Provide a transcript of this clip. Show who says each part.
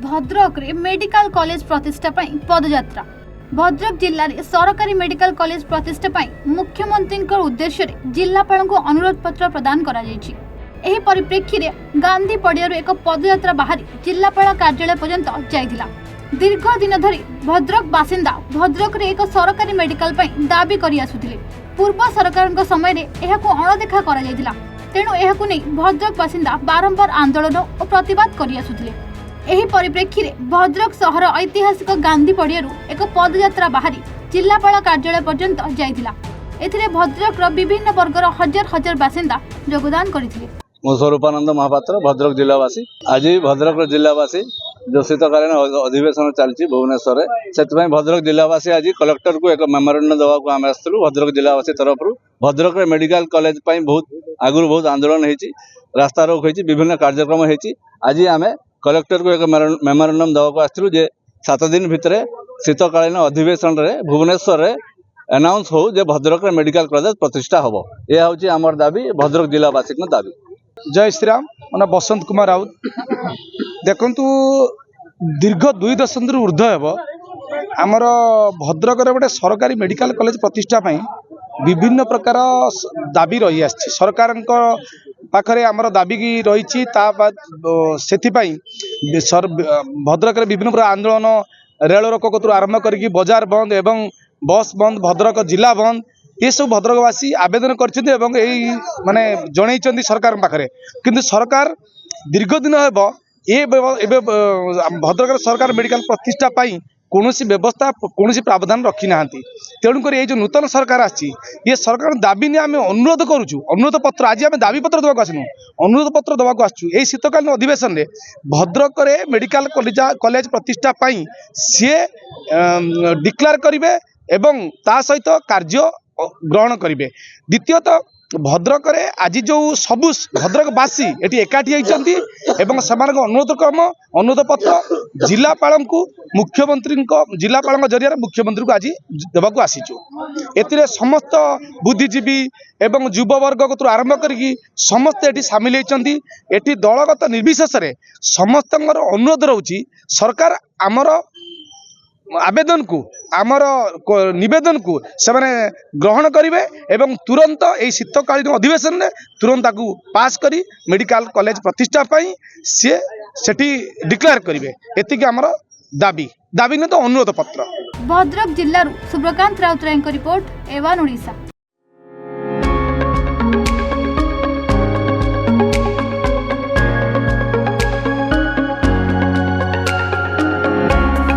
Speaker 1: भद्रक रे medical college प्रतिष्ठा पई पदयात्रा। भद्रक जिल्ला रे सरकारी मेडिकल कॉलेज प्रतिष्ठा पई मुख्यमंत्री उद्देश्य रे जिल्लापाल को अनुरोध पत्र प्रदान करा जायछि। एही परिप्रेक्षी रे गांधी पड़ियारू एक पदयात्रा बाहरी जिल्लापाल कार्यालय पर्यंत जाइथिला। दीर्घ दिन धरी भद्रक बासिंदा भद्रक रे एक सरकारी मेडिकल पई दाबी करि आसुथिले। पूर्व सरकारक समय रे एहाकु अणदेखा करा जायथिला। तेणु एहाकु नै भद्रक बासिंदा बारंबार आंदोलन और प्रतिवाद करि आसुथिले। एही परिप्रेक्षी रे भद्रक शहर ऐतिहासिक गांधी पड़ियारू एक पदयात्रा बाहरी जिल्लापाल कार्यालय पर्यंत जाइथिला। एथिरे भद्रक रो विभिन्न वर्गर हजार हजार बासिंदा योगदान करथिले।
Speaker 2: मो स्वरूपानंद महापात्र भद्रक जिलावासी। आज भद्रक जिलावासी जो शीतकालीन अधिवेशन चलती भुवनेश्वर से भद्रक जिलावासी आज कलेक्टर को एक मेमोरेंडम देवाक आम आसलु। भद्रक जिलावासी तरफ भद्रक मेडिकल कॉलेज बहुत आगु बहुत आंदोलन होती, रास्ता रोक होती, विभिन्न कार्यक्रम होती। आज आम कलेक्टर को एक मेमोरेंडम देवाक आसलु जे 7 दिन भितर शीतकालीन अधिवेशन भुवनेश्वर अनाउंस हो जे भद्रक मेडिकल कॉलेज प्रतिष्ठा हम। यह हूँ आमर दाबी, भद्रक जिलावासी दाबी।
Speaker 3: जय श्री राम। मैं बसंत कुमार राउत। देखु दीर्घ 2 दशंधि ऊर्ध्व हेब आमर भद्रक गोटे सरकारी मेडिकल कॉलेज प्रतिष्ठा विभिन्न प्रकार दाबी रही आछि। सरकार पाखरे आमर दाबी रही से भद्रक विभिन्न प्रकार आंदोलन रेल रोक कतु आरंभ करके बाजार बंद एवं बस बंद, भद्रक जिला बंद, ये सब भद्रकवासी आवेदन करछन्ते एवं एई माने जणैछन्ती सरकार पाखरे। किंतु सरकार दीर्घ दिन हेब भद्रक सरकार मेडिकल प्रतिष्ठा पाई कौनसी व्यवस्था कौनसी प्रावधान रखी ना। तेणुक ये जो नूतन सरकार आछि ये सरकार दाबी नहीं आम अनुरोध करुचु। अनुरोध पत्र आज आम दाबी पत्र देवाक आसनु, अनुरोध पत्र देवाक आसु। यही शीतकालीन अधिवेशन में भद्रक मेडिकल कॉलेज प्रतिष्ठा पाई सी डिक्लेयर करेंगे एवं ता सहित कार्य ग्रहण करेंगे। द्वितीयतः भद्रक आज जो सबु भद्रकवासी ये एकाठी होती अनुरोध क्रम अनुरोध पत्र जिलापाल को मुख्यमंत्री जिलापाल जरिया मुख्यमंत्री को आज देवाक आसीचु। एथिरे समस्त बुद्धिजीवी एवं युववर्ग को आरंभ करके समस्त ये सामिल होती। ये दलगत निर्विशेष समस्त अनुरोध रोचे सरकार आमर आवेदन को आमर निवेदन को से ग्रहण करेंगे एवं तुरंत यही शीतकालीन अधिवेशन में तुरंत पास करी मेडिकल कॉलेज प्रतिष्ठा पाई से डिक्लेयर करेंगे। एतिक आमर दाबी दाबी न तो अनुरोध पत्र।
Speaker 1: भद्रक जिल्लारू सुब्रकांत राउतराय रिपोर्ट, एवान ओडिशा।